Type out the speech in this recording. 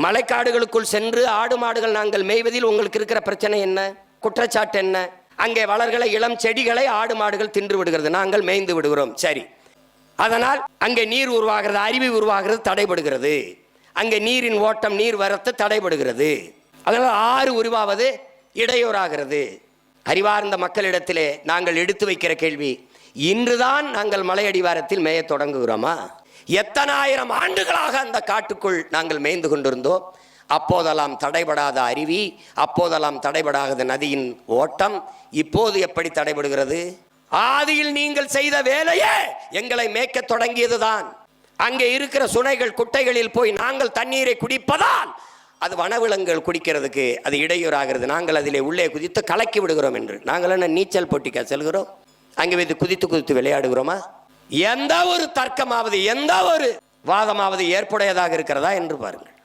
மலைக்காடுகளுக்குள் சென்று ஆடு மாடுகள் நாங்கள் மேய்வதில் உங்களுக்கு இருக்கிற பிரச்சனை என்ன, குற்றச்சாட்டு என்ன? அங்கே வளர்களை இளம் செடிகளை ஆடு மாடுகள் தின்று விடுகிறது, நாங்கள் மேய்ந்து விடுகிறோம். சரி, அதனால் அங்கே நீர் உருவாகிறது, அருவி உருவாகிறது தடைபடுகிறது, அங்கே நீரின் ஓட்டம் நீர் வரத்து தடைபடுகிறது, அதனால் ஆறு உருவாவது இடையூறாகிறது. அறிவார்ந்த மக்களிடத்திலே நாங்கள் எடுத்து வைக்கிற கேள்வி, இன்றுதான் நாங்கள் மலையடிவாரத்தில் மேய தொடங்குகிறோமா? எத்தனாயிரம் ஆண்டுகளாக அந்த காட்டுக்குள் நாங்கள் மேய்ந்து கொண்டிருந்தோம். அப்போதெல்லாம் தடைபடாத அருவி, அப்போதெல்லாம் தடைபடாத நதியின் ஓட்டம் இப்போது எப்படி தடைபடுகிறது? ஆதியில் நீங்கள் செய்த வேலையே எங்களை மேய்க்க தொடங்கியதுதான். அங்கே இருக்கிற சுனைகள் குட்டைகளில் போய் நாங்கள் தண்ணீரை குடிப்பதால் அது வனவிலங்குகள் குடிக்கிறதுக்கு அது இடையூறாகிறது. நாங்கள் அதிலே உள்ளே குதித்து கலக்கி விடுகிறோம் என்று. நாங்கள் என்ன நீச்சல் போட்டிக்கா செல்கிறோம்? அங்கே வைத்து குதித்து குதித்து விளையாடுகிறோமா? எந்த ஒரு தர்க்கமாவது எந்த ஒரு வாதமாவது ஏற்புடையதாக இருக்கிறதா என்று பாருங்கள்.